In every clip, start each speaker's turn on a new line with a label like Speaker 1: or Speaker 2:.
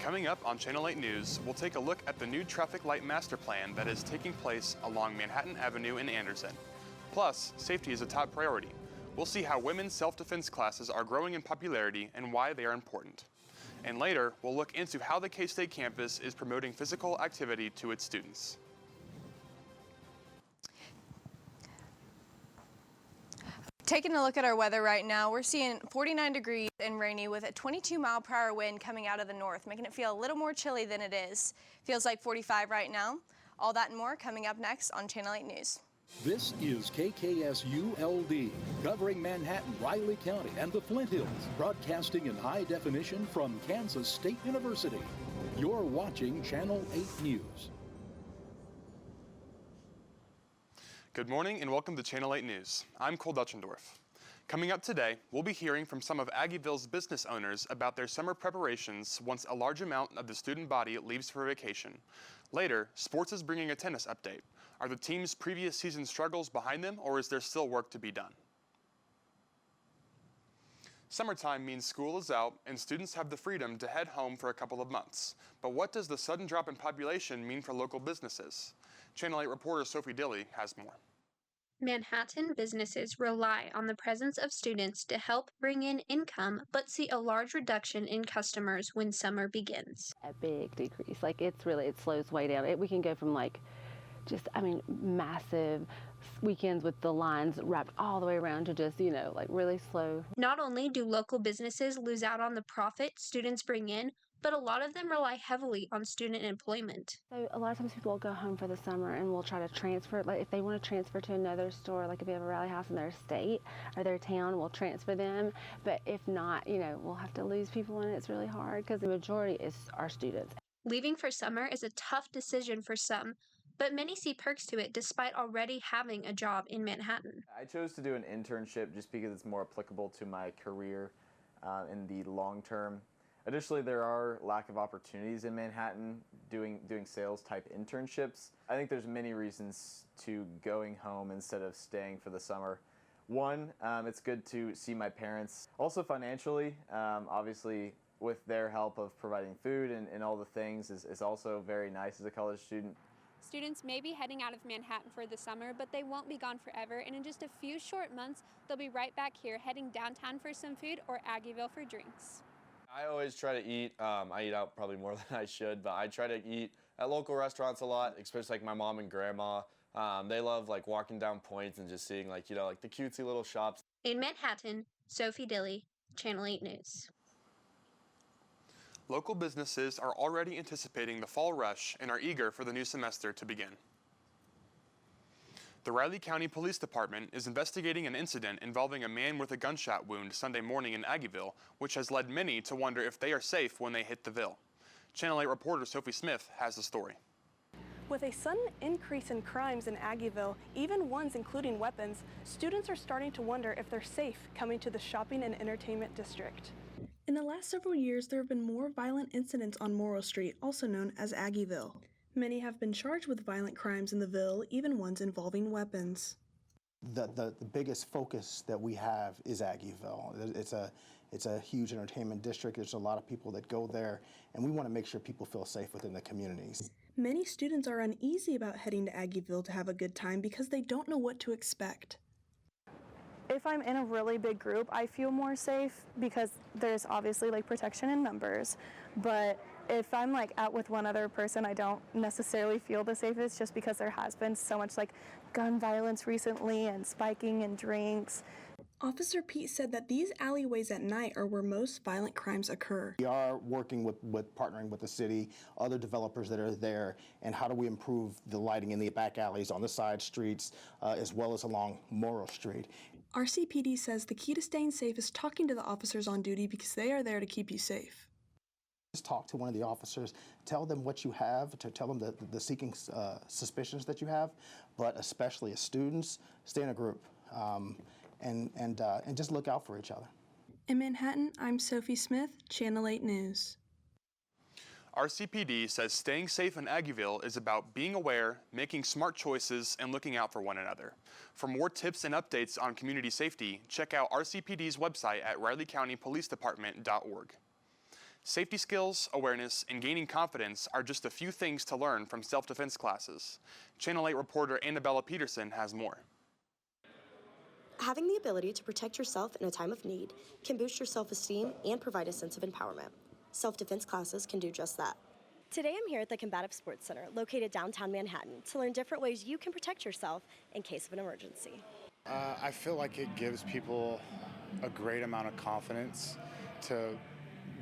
Speaker 1: Coming up on Channel 8 News, we'll take a look at the new traffic light master plan that is taking place along Manhattan Avenue in Anderson. Plus, safety is a top priority. We'll see how women's self-defense classes are growing in popularity and why they are important. And later, we'll look into how the K-State campus is promoting physical activity to its students.
Speaker 2: Taking a look at our weather right now, we're seeing 49 degrees and rainy with a 22-mile-per-hour wind coming out of the north, making it feel a little more chilly than it is. Feels like 45 right now. All that and more coming up next on Channel 8 News.
Speaker 3: This is KKSU-LD, covering Manhattan, Riley County, and the Flint Hills, broadcasting in high definition from Kansas State University. You're watching Channel 8 News.
Speaker 1: Good morning and welcome to Channel 8 News. I'm Cole Dutchendorf. Coming up today, we'll be hearing from some of Aggieville's business owners about their summer preparations once a large amount of the student body leaves for vacation. Later, sports is bringing a tennis update. Are the team's previous season struggles behind them, or is there still work to be done? Summertime means school is out and students have the freedom to head home for a couple of months. But what does the sudden drop in population mean for local businesses? Channel 8 reporter Sophie Dilly has more.
Speaker 4: Manhattan businesses rely on the presence of students to help bring in income, but see a large reduction in customers when summer begins.
Speaker 5: A big decrease. It slows way down. We can go from massive weekends with the lines wrapped all the way around to just, really slow.
Speaker 4: Not only do local businesses lose out on the profit students bring in, but a lot of them rely heavily on student employment.
Speaker 5: So a lot of times people will go home for the summer and we'll try to transfer, if they want to transfer to another store, if we have a rally house in their state or their town, we'll transfer them. But if not, we'll have to lose people and it's really hard because the majority is our students.
Speaker 4: Leaving for summer is a tough decision for some, but many see perks to it despite already having a job in Manhattan.
Speaker 6: I chose to do an internship just because it's more applicable to my career in the long term. Additionally, there are lack of opportunities in Manhattan doing sales type internships. I think there's many reasons to going home instead of staying for the summer. One, it's good to see my parents. Also financially, obviously with their help of providing food and all the things is also very nice as a college student.
Speaker 7: Students may be heading out of Manhattan for the summer, but they won't be gone forever, and in just a few short months, they'll be right back here heading downtown for some food or Aggieville for drinks.
Speaker 8: I always try to eat. I eat out probably more than I should, but I try to eat at local restaurants a lot, especially my mom and grandma. They love walking down Points and just seeing the cutesy little shops.
Speaker 4: In Manhattan, Sophie Dilly, Channel 8 News.
Speaker 1: Local businesses are already anticipating the fall rush and are eager for the new semester to begin. The Riley County Police Department is investigating an incident involving a man with a gunshot wound Sunday morning in Aggieville, which has led many to wonder if they are safe when they hit the Ville. Channel 8 reporter Sophie Smith has the story.
Speaker 9: With a sudden increase in crimes in Aggieville, even ones including weapons, students are starting to wonder if they're safe coming to the shopping and entertainment district. In the last several years, there have been more violent incidents on Morrow Street, also known as Aggieville. Many have been charged with violent crimes in the Ville, even ones involving weapons.
Speaker 10: The biggest focus that we have is Aggieville. It's a huge entertainment district. There's a lot of people that go there, and we want to make sure people feel safe within the communities.
Speaker 9: Many students are uneasy about heading to Aggieville to have a good time because they don't know what to expect.
Speaker 11: If I'm in a really big group, I feel more safe because there's obviously protection in numbers, but if I'm out with one other person, I don't necessarily feel the safest just because there has been so much gun violence recently and spiking and drinks.
Speaker 9: Officer Pete said that these alleyways at night are where most violent crimes occur.
Speaker 10: We are working with partnering with the city, other developers that are there, and how do we improve the lighting in the back alleys on the side streets, as well as along Morrow Street.
Speaker 9: RCPD says the key to staying safe is talking to the officers on duty because they are there to keep you safe.
Speaker 10: Just talk to one of the officers, tell them what you have, to tell them the seeking suspicions that you have, but especially as students, stay in a group and just look out for each other.
Speaker 9: In Manhattan, I'm Sophie Smith, Channel 8 News.
Speaker 1: RCPD says staying safe in Aggieville is about being aware, making smart choices, and looking out for one another. For more tips and updates on community safety, check out RCPD's website at rileycountypolicedepartment.org. Safety skills, awareness, and gaining confidence are just a few things to learn from self-defense classes. Channel 8 reporter Annabella Peterson has more.
Speaker 12: Having the ability to protect yourself in a time of need can boost your self-esteem and provide a sense of empowerment. Self-defense classes can do just that. Today I'm here at the Combative Sports Center, located downtown Manhattan, to learn different ways you can protect yourself in case of an emergency.
Speaker 13: I feel like it gives people a great amount of confidence to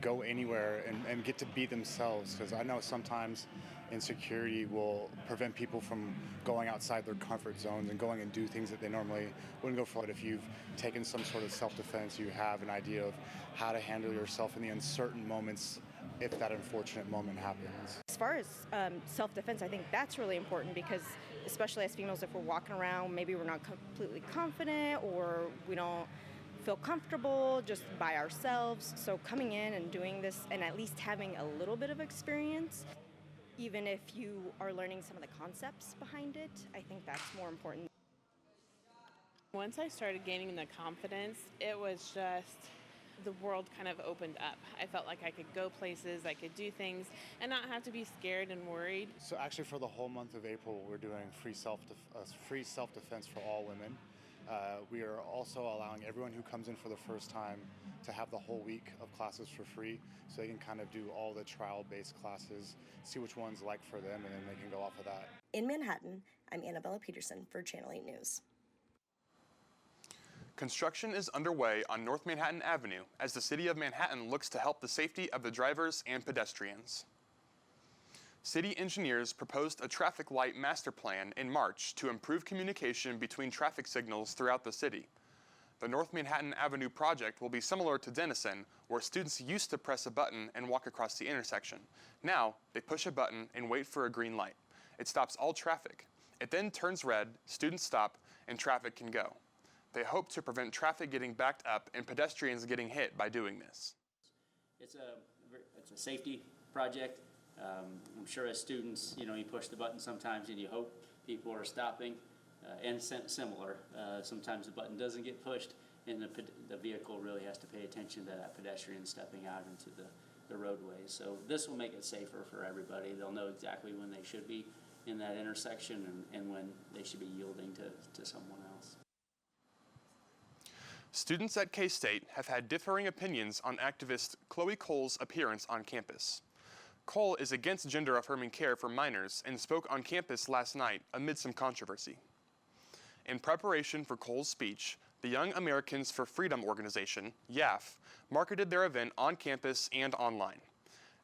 Speaker 13: go anywhere and get to be themselves, because I know sometimes insecurity will prevent people from going outside their comfort zones and going and do things that they normally wouldn't go for. If you've taken some sort of self-defense, you have an idea of how to handle yourself in the uncertain moments if that unfortunate moment happens.
Speaker 14: As far as self-defense, I think that's really important, because especially as females, if we're walking around, maybe we're not completely confident or we don't feel comfortable just by ourselves. So coming in and doing this and at least having a little bit of experience, even if you are learning some of the concepts behind it, I think that's more important.
Speaker 15: Once I started gaining the confidence, it was just the world kind of opened up. I felt like I could go places, I could do things, and not have to be scared and worried.
Speaker 13: So actually for the whole month of April, we're doing free self-defense for all women. We are also allowing everyone who comes in for the first time to have the whole week of classes for free, so they can kind of do all the trial-based classes, see which one's like for them, and then they can go off of that.
Speaker 12: In Manhattan, I'm Annabella Peterson for Channel 8 News.
Speaker 1: Construction is underway on North Manhattan Avenue as the city of Manhattan looks to help the safety of the drivers and pedestrians. City engineers proposed a traffic light master plan in March to improve communication between traffic signals throughout the city. The North Manhattan Avenue project will be similar to Denison, where students used to press a button and walk across the intersection. Now, they push a button and wait for a green light. It stops all traffic. It then turns red, students stop, and traffic can go. They hope to prevent traffic getting backed up and pedestrians getting hit by doing this.
Speaker 16: It's a safety project. I'm sure as students, you push the button sometimes and you hope people are stopping, and similar. Sometimes the button doesn't get pushed and the vehicle really has to pay attention to that pedestrian stepping out into the roadway. So this will make it safer for everybody. They'll know exactly when they should be in that intersection and when they should be yielding to someone else.
Speaker 1: Students at K-State have had differing opinions on activist Chloe Cole's appearance on campus. Cole is against gender-affirming care for minors and spoke on campus last night amid some controversy. In preparation for Cole's speech, the Young Americans for Freedom organization, YAF, marketed their event on campus and online.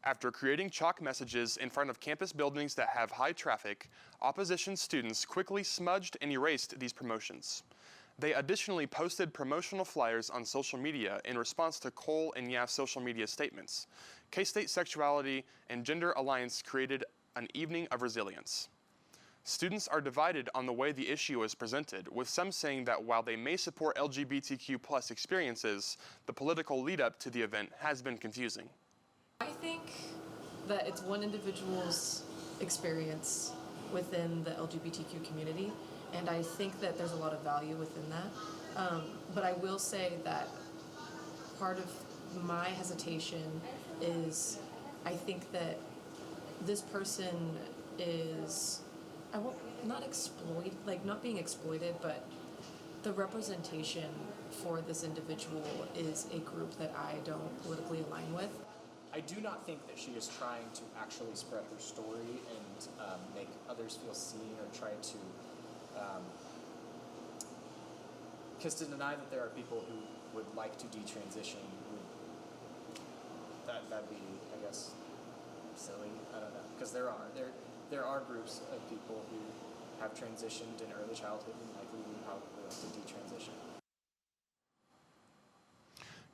Speaker 1: After creating chalk messages in front of campus buildings that have high traffic, opposition students quickly smudged and erased these promotions. They additionally posted promotional flyers on social media in response to Cole and YAF's social media statements. K-State Sexuality and Gender Alliance created an evening of resilience. Students are divided on the way the issue is presented, with some saying that while they may support LGBTQ+ experiences, the political lead-up to the event has been confusing.
Speaker 17: I think that it's one individual's experience within the LGBTQ community, and I think that there's a lot of value within that. But I will say that part of my hesitation is I think that this person is, not being exploited, but the representation for this individual is a group that I don't politically align with.
Speaker 18: I do not think that she is trying to actually spread her story and make others feel seen or try to, because to deny that there are people who would like to detransition, that'd be, I guess, silly. I don't know, because there are groups of people who have transitioned in early childhood and likely would probably like to detransition.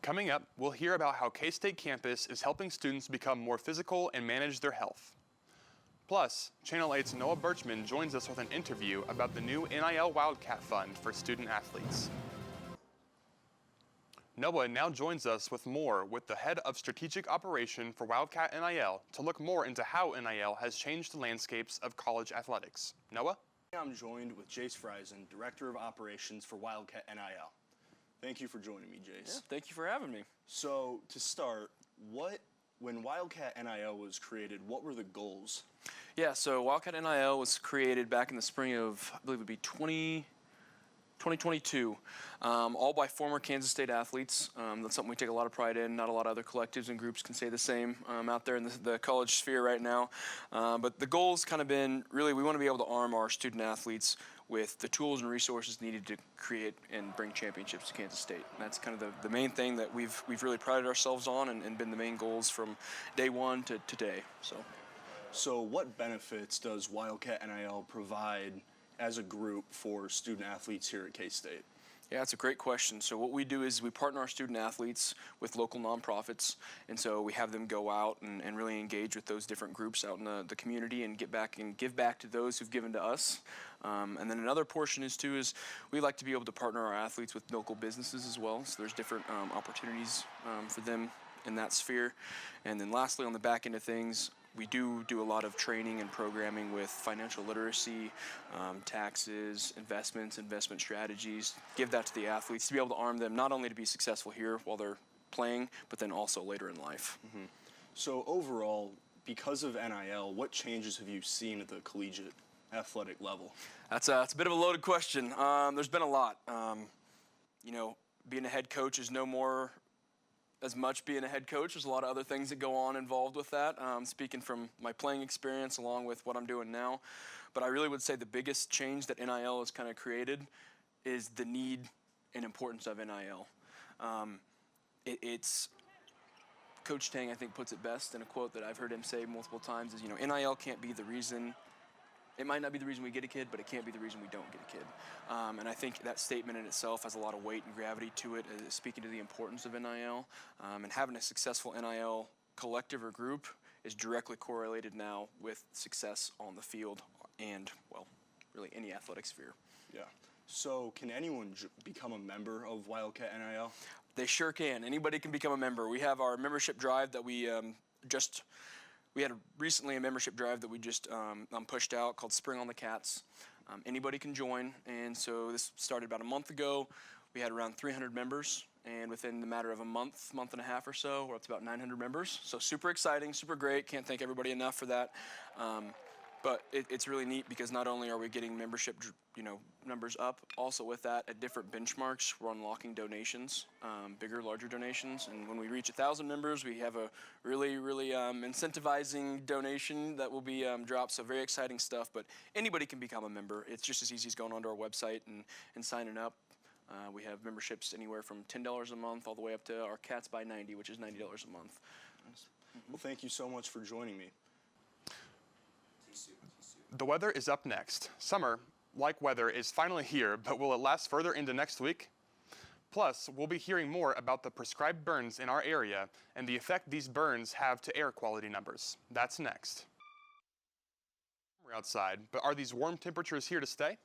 Speaker 1: Coming up, we'll hear about how K-State campus is helping students become more physical and manage their health. Plus, Channel 8's Noah Birchman joins us with an interview about the new NIL Wildcat Fund for student athletes. Noah now joins us with more with the head of strategic operation for Wildcat NIL to look more into how NIL has changed the landscapes of college athletics. Noah?
Speaker 19: I'm joined with Jace Friesen, Director of Operations for Wildcat NIL. Thank you for joining me, Jace.
Speaker 20: Yeah, thank you for having me.
Speaker 19: So, to start, what When Wildcat NIL was created, what were the goals?
Speaker 20: Yeah, so Wildcat NIL was created back in the spring of, I believe it would be 2022, all by former Kansas State athletes. That's something we take a lot of pride in. Not a lot of other collectives and groups can say the same out there in the college sphere right now. But the goal's kind of been, really, we want to be able to arm our student athletes with the tools and resources needed to create and bring championships to Kansas State. And that's kind of the main thing that we've really prided ourselves on and been the main goals from day one to today.
Speaker 19: So what benefits does Wildcat NIL provide as a group for student athletes here at K-State?
Speaker 20: Yeah, that's a great question. So what we do is we partner our student athletes with local nonprofits, and so we have them go out and really engage with those different groups out in the community and give back to those who've given to us. And then another portion is we like to be able to partner our athletes with local businesses as well. So there's different opportunities for them in that sphere. And then lastly, on the back end of things, we do a lot of training and programming with financial literacy, taxes, investment strategies, give that to the athletes to be able to arm them not only to be successful here while they're playing, but then also later in life.
Speaker 19: Mm-hmm. So overall, because of NIL, what changes have you seen at the collegiate athletic level?
Speaker 20: That's a bit of a loaded question. There's been a lot. Being a head coach is no more as much being a head coach. There's a lot of other things that go on involved with that, speaking from my playing experience along with what I'm doing now. But I really would say the biggest change that NIL has kind of created is the need and importance of NIL. It's Coach Tang, I think, puts it best in a quote that I've heard him say multiple times is, NIL can't be the reason. It might not be the reason we get a kid, but it can't be the reason we don't get a kid. And I think that statement in itself has a lot of weight and gravity to it, speaking to the importance of NIL. And having a successful NIL collective or group is directly correlated now with success on the field and, well, really any athletic sphere.
Speaker 19: Yeah. So can anyone become a member of Wildcat NIL?
Speaker 20: They sure can. Anybody can become a member. We have our membership drive that we had recently a membership drive that we just pushed out called Spring on the Cats. Anybody can join, and so this started about a month ago. We had around 300 members, and within the matter of a month and a half or so, we're up to about 900 members. So super exciting, super great. Can't thank everybody enough for that. But it's really neat because not only are we getting membership, numbers up, also with that, at different benchmarks, we're unlocking donations, bigger, larger donations. And when we reach 1,000 members, we have a really incentivizing donation that will be dropped. So very exciting stuff. But anybody can become a member. It's just as easy as going onto our website and signing up. We have memberships anywhere from $10 a month all the way up to our Cats by 90, which is $90 a month.
Speaker 19: Well, thank you so much for joining me.
Speaker 1: The weather is up next. Summer, like weather, is finally here, but will it last further into next week? Plus, we'll be hearing more about the prescribed burns in our area and the effect these burns have to air quality numbers. That's next. We're outside, but are these warm temperatures here to stay?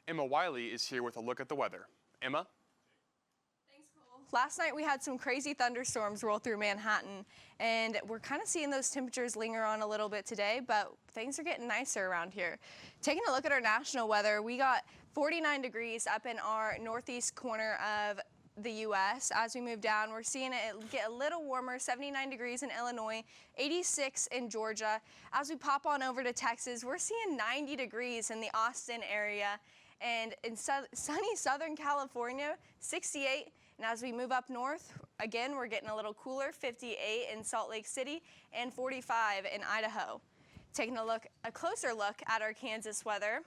Speaker 1: Emma Wiley is here with a look at the weather. Emma?
Speaker 2: Last night we had some crazy thunderstorms roll through Manhattan, and we're kind of seeing those temperatures linger on a little bit today, but things are getting nicer around here. Taking a look at our national weather, we got 49 degrees up in our northeast corner of the U.S. As we move down, we're seeing it get a little warmer, 79 degrees in Illinois, 86 in Georgia. As we pop on over to Texas, we're seeing 90 degrees in the Austin area, and in sunny Southern California, 68. And as we move up north, again, we're getting a little cooler, 58 in Salt Lake City and 45 in Idaho. Taking a closer look at our Kansas weather,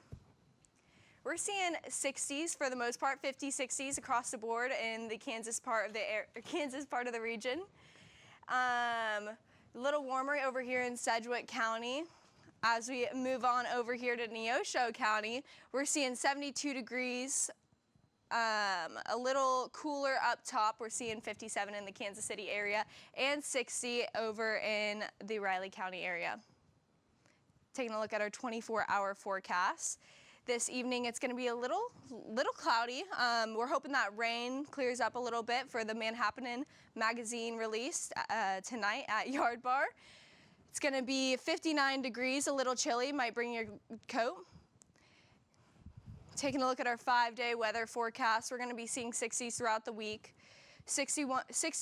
Speaker 2: we're seeing 60s for the most part, 50s, 60s across the board in the Kansas part of the region. A little warmer over here in Sedgwick County. As we move on over here to Neosho County, we're seeing 72 degrees. A little cooler up top, we're seeing 57 in the Kansas City area and 60 over in the Riley County area. Taking a look at our 24-hour forecast. This evening it's going to be a little cloudy. We're hoping that rain clears up a little bit for the Manhattan magazine release tonight at Yard Bar. It's going to be 59 degrees, a little chilly, might bring your coat. Taking a look at our 5-day weather forecast, we're going to be seeing 60s throughout the week. 60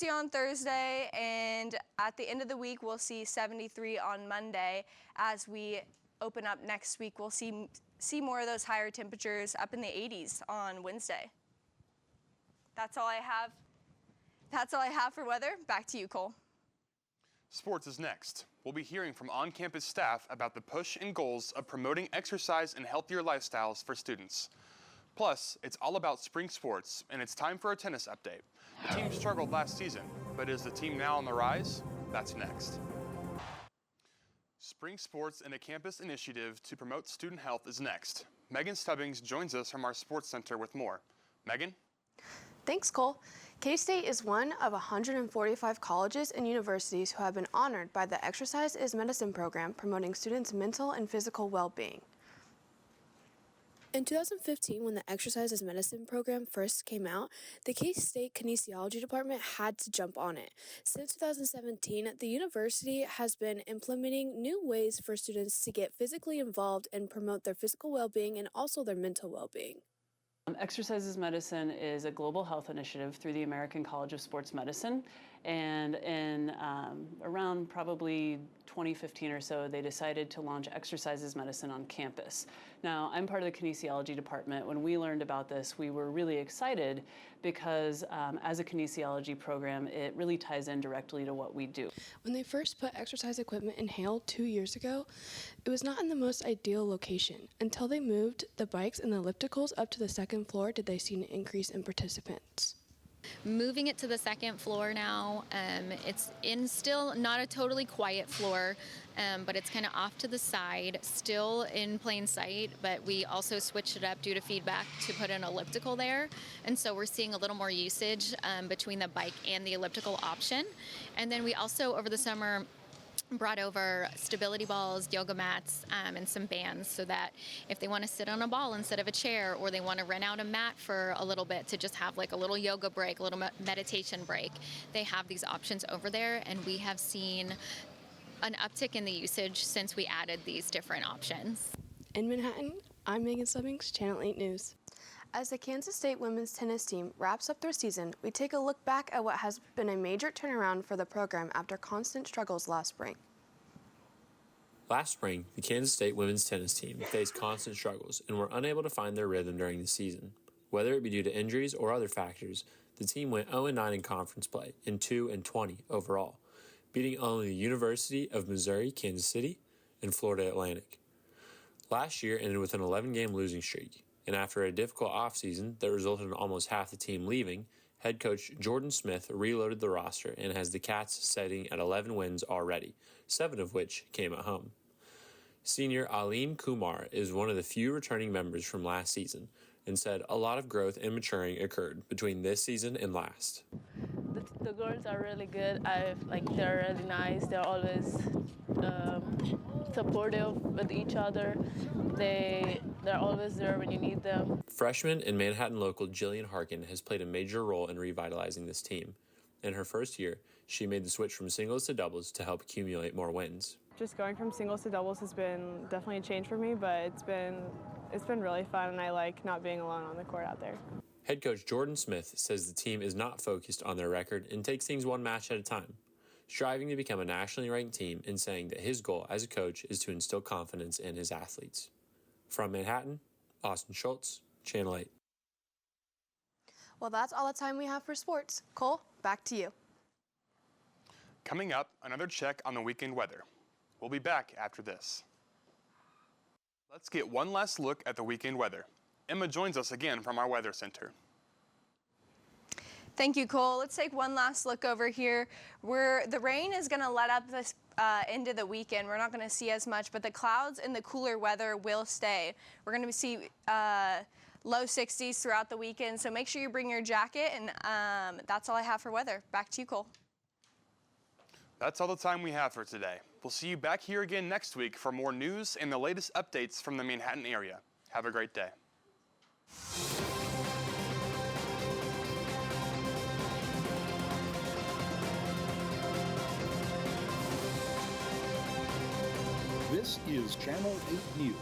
Speaker 2: on Thursday, and at the end of the week, we'll see 73 on Monday. As we open up next week, we'll see more of those higher temperatures up in the 80s on Wednesday. That's all I have. That's all I have for weather. Back to you, Cole.
Speaker 1: Sports is next. We'll be hearing from on-campus staff about the push and goals of promoting exercise and healthier lifestyles for students. Plus, it's all about spring sports, and it's time for a tennis update. The team struggled last season, but is the team now on the rise? That's next. Spring sports and a campus initiative to promote student health is next. Megan Stubbings joins us from our sports center with more. Megan?
Speaker 21: Thanks, Cole. K-State is one of 145 colleges and universities who have been honored by the Exercise is Medicine program, promoting students' mental and physical well-being.
Speaker 22: In 2015, when the Exercise is Medicine program first came out, the K-State Kinesiology Department had to jump on it. Since 2017, the university has been implementing new ways for students to get physically involved and promote their physical well-being and also their mental well-being.
Speaker 23: Exercise is Medicine is a global health initiative through the American College of Sports Medicine, and in around probably 2015 or so, they decided to launch Exercise is Medicine on campus. Now, I'm part of the kinesiology department. When we learned about this, we were really excited because as a kinesiology program, it really ties in directly to what we do.
Speaker 22: When they first put exercise equipment in Hale 2 years ago, it was not in the most ideal location. Until they moved the bikes and the ellipticals up to the second floor, did they see an increase in participants.
Speaker 24: Moving it to the second floor now, it's in still not a totally quiet floor, but it's kind of off to the side, still in plain sight, but we also switched it up due to feedback to put an elliptical there, and so we're seeing a little more usage between the bike and the elliptical option. And then we also, over the summer, brought over stability balls, yoga mats, and some bands so that if they want to sit on a ball instead of a chair, or they want to rent out a mat for a little bit to just have like a little yoga break, a little meditation break, they have these options over there, and we have seen an uptick in the usage since we added these different options.
Speaker 22: In Manhattan, I'm Megan Stubbings, Channel 8 News.
Speaker 21: As the Kansas State women's tennis team wraps up their season, we take a look back at what has been a major turnaround for the program after constant struggles last spring.
Speaker 25: Last spring, the Kansas State women's tennis team faced constant struggles and were unable to find their rhythm during the season. Whether it be due to injuries or other factors, the team went 0-9 in conference play and 2-20 overall, beating only the University of Missouri Kansas City and Florida Atlantic. Last year ended with an 11-game losing streak, and after a difficult offseason that resulted in almost half the team leaving, head coach Jordan Smith reloaded the roster and has the Cats sitting at 11 wins already, 7 of which came at home. Senior Aline Kumar is one of the few returning members from last season and said a lot of growth and maturing occurred between this season and last.
Speaker 26: The girls are really good. They're really nice. They're always supportive with each other. They're always there when you need them.
Speaker 25: Freshman and Manhattan local Jillian Harkin has played a major role in revitalizing this team. In her first year, she made the switch from singles to doubles to help accumulate more wins.
Speaker 27: Just going from singles to doubles has been definitely a change for me, but it's been really fun, and I like not being alone on the court out there.
Speaker 25: Head coach Jordan Smith says the team is not focused on their record and takes things one match at a time, striving to become a nationally ranked team and saying that his goal as a coach is to instill confidence in his athletes. From Manhattan, Austin Schultz, Channel 8.
Speaker 21: Well, that's all the time we have for sports. Cole, back to you.
Speaker 1: Coming up, another check on the weekend weather. We'll be back after this. Let's get one last look at the weekend weather. Emma joins us again from our weather center.
Speaker 2: Thank you, Cole. Let's take one last look over here. The rain is going to let up this into the weekend. We're not going to see as much, but the clouds and the cooler weather will stay. We're going to see low 60s throughout the weekend, so make sure you bring your jacket, and that's all I have for weather. Back to you, Cole.
Speaker 1: That's all the time we have for today. We'll see you back here again next week for more news and the latest updates from the Manhattan area. Have a great day.
Speaker 3: This is Channel 8 News.